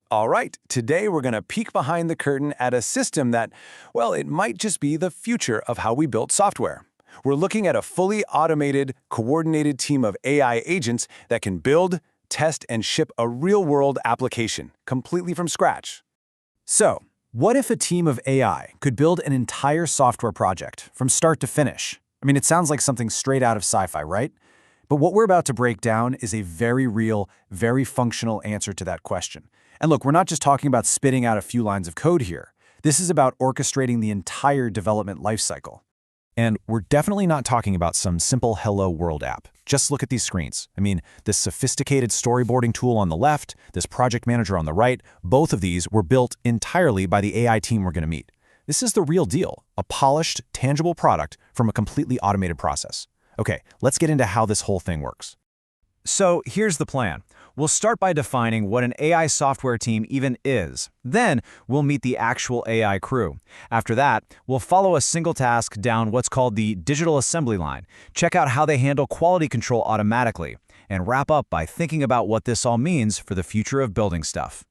All right, today we're going to peek behind the curtain at a system that, well, it might just be the future of how we build software. We're looking at a fully automated, coordinated team of AI agents that can build, test, and ship a real-world application completely from scratch. So, what if a team of AI could build an entire software project from start to finish? I mean, it sounds like something straight out of sci-fi, right? But what we're about to break down is a very real, very functional answer to that question. And look, we're not just talking about spitting out a few lines of code here. This is about orchestrating the entire development lifecycle. And we're definitely not talking about some simple Hello World app. Just look at these screens. I mean, this sophisticated storyboarding tool on the left, this project manager on the right, both of these were built entirely by the AI team we're going to meet. This is the real deal, a polished, tangible product from a completely automated process. Okay, let's get into how this whole thing works. So here's the plan. We'll start by defining what an AI software team even is. Then we'll meet the actual AI crew. After that, we'll follow a single task down what's called the digital assembly line, check out how they handle quality control automatically, and wrap up by thinking about what this all means for the future of building stuff.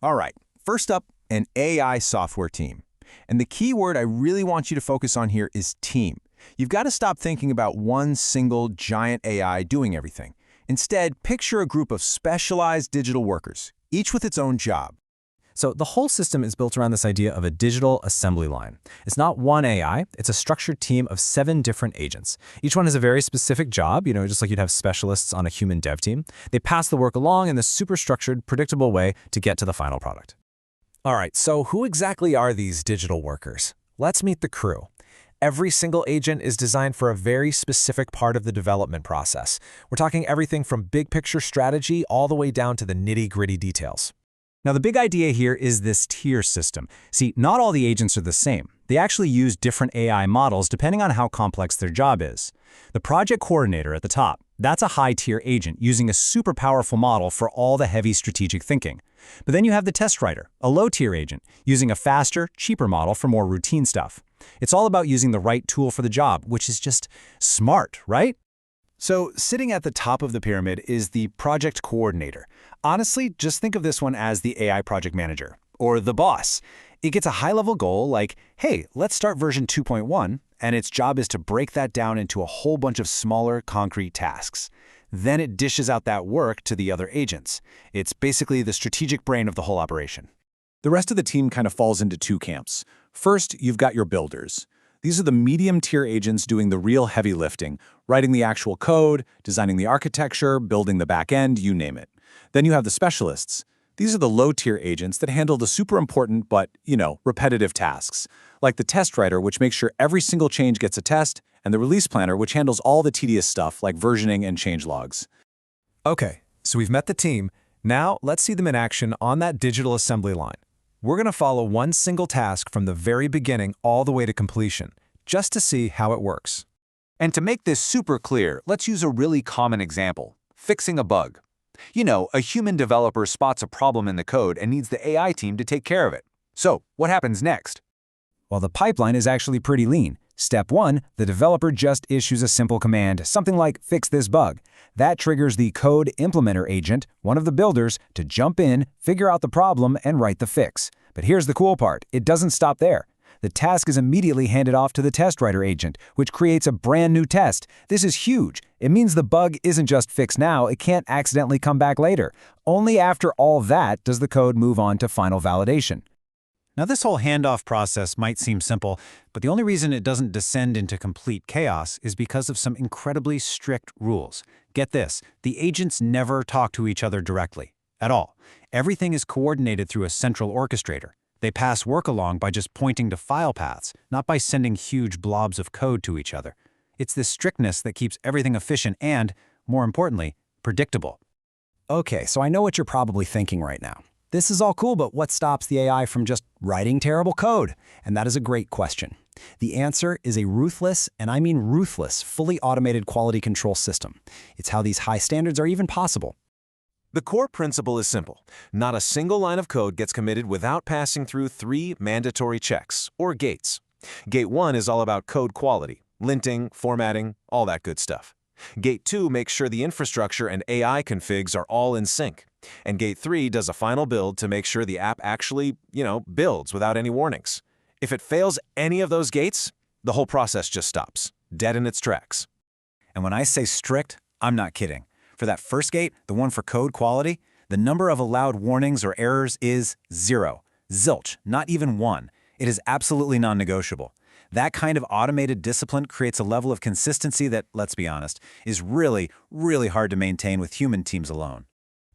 All right, first up, an AI software team. And the key word I really want you to focus on here is team. You've got to stop thinking about one single giant AI doing everything. Instead, picture a group of specialized digital workers, each with its own job. So the whole system is built around this idea of a digital assembly line. It's not one AI, it's a structured team of 7 different agents. Each one has a very specific job, just like you'd have specialists on a human dev team. They pass the work along in this super structured, predictable way to get to the final product. All right, so who exactly are these digital workers? Let's meet the crew. Every single agent is designed for a very specific part of the development process. We're talking everything from big picture strategy all the way down to the nitty-gritty details. Now, the big idea here is this tier system. See, not all the agents are the same. They actually use different AI models depending on how complex their job is. The project coordinator at the top, that's a high-tier agent using a super powerful model for all the heavy strategic thinking. But then you have the test writer, a low-tier agent, using a faster, cheaper model for more routine stuff. It's all about using the right tool for the job, which is just smart, right? So, sitting at the top of the pyramid is the project coordinator. Honestly, just think of this one as the AI project manager, or the boss. It gets a high-level goal like, hey, let's start version 2.1, and its job is to break that down into a whole bunch of smaller, concrete tasks. Then it dishes out that work to the other agents. It's basically the strategic brain of the whole operation. The rest of the team kind of falls into 2 camps. First, you've got your builders. These are the medium-tier agents doing the real heavy lifting, writing the actual code, designing the architecture, building the back end, you name it. Then you have the specialists. These are the low-tier agents that handle the super important but, repetitive tasks, like the test writer, which makes sure every single change gets a test, and the release planner, which handles all the tedious stuff like versioning and change logs. Okay, so we've met the team. Now let's see them in action on that digital assembly line. We're going to follow one single task from the very beginning all the way to completion, just to see how it works. And to make this super clear, let's use a really common example, fixing a bug. A human developer spots a problem in the code and needs the AI team to take care of it. So, what happens next? Well, the pipeline is actually pretty lean. Step 1, the developer just issues a simple command, something like fix this bug. That triggers the code implementer agent, one of the builders, to jump in, figure out the problem, and write the fix. But here's the cool part. It doesn't stop there. The task is immediately handed off to the test writer agent, which creates a brand new test. This is huge. It means the bug isn't just fixed now, it can't accidentally come back later. Only after all that does the code move on to final validation. Now, this whole handoff process might seem simple, but the only reason it doesn't descend into complete chaos is because of some incredibly strict rules. Get this, the agents never talk to each other directly, at all. Everything is coordinated through a central orchestrator. They pass work along by just pointing to file paths, not by sending huge blobs of code to each other. It's this strictness that keeps everything efficient and, more importantly, predictable. Okay, so I know what you're probably thinking right now. This is all cool, but what stops the AI from just writing terrible code? And that is a great question. The answer is a ruthless, and I mean ruthless, fully automated quality control system. It's how these high standards are even possible. The core principle is simple. Not a single line of code gets committed without passing through 3 mandatory checks, or gates. Gate 1 is all about code quality, linting, formatting, all that good stuff. Gate 2 makes sure the infrastructure and AI configs are all in sync. And gate 3 does a final build to make sure the app actually, builds without any warnings. If it fails any of those gates, the whole process just stops, dead in its tracks. And when I say strict, I'm not kidding. For that first gate, the one for code quality, the number of allowed warnings or errors is 0. Zilch, not even 1. It is absolutely non-negotiable. That kind of automated discipline creates a level of consistency that, let's be honest, is really, really hard to maintain with human teams alone.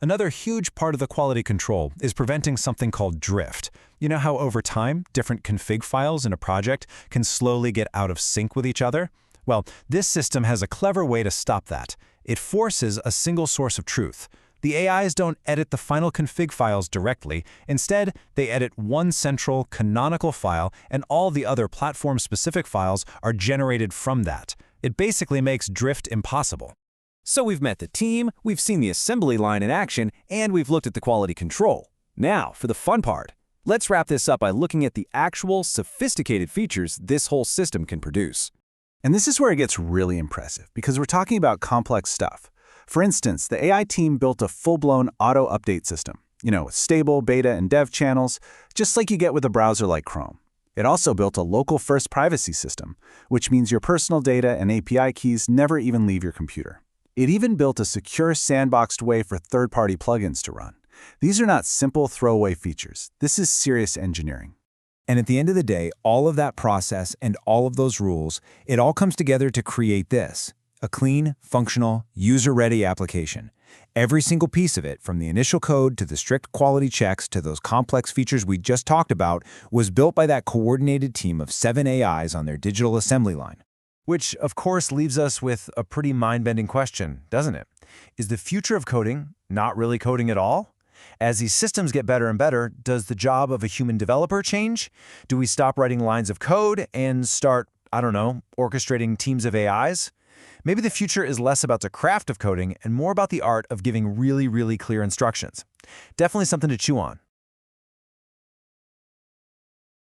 Another huge part of the quality control is preventing something called drift. You know how over time, different config files in a project can slowly get out of sync with each other? Well, this system has a clever way to stop that. It forces a single source of truth. The AIs don't edit the final config files directly. Instead, they edit one central, canonical file, and all the other platform-specific files are generated from that. It basically makes drift impossible. So we've met the team, we've seen the assembly line in action, and we've looked at the quality control. Now, for the fun part. Let's wrap this up by looking at the actual sophisticated features this whole system can produce. And this is where it gets really impressive, because we're talking about complex stuff. For instance, the AI team built a full-blown auto-update system, with stable beta and dev channels, just like you get with a browser like Chrome. It also built a local-first privacy system, which means your personal data and API keys never even leave your computer. It even built a secure sandboxed way for third-party plugins to run. These are not simple throwaway features. This is serious engineering. And at the end of the day, all of that process and all of those rules, it all comes together to create this. A clean, functional, user-ready application. Every single piece of it, from the initial code to the strict quality checks to those complex features we just talked about, was built by that coordinated team of 7 AIs on their digital assembly line. Which, of course, leaves us with a pretty mind-bending question, doesn't it? Is the future of coding not really coding at all? As these systems get better and better, does the job of a human developer change? Do we stop writing lines of code and start, orchestrating teams of AIs? Maybe the future is less about the craft of coding and more about the art of giving really, really clear instructions. Definitely something to chew on.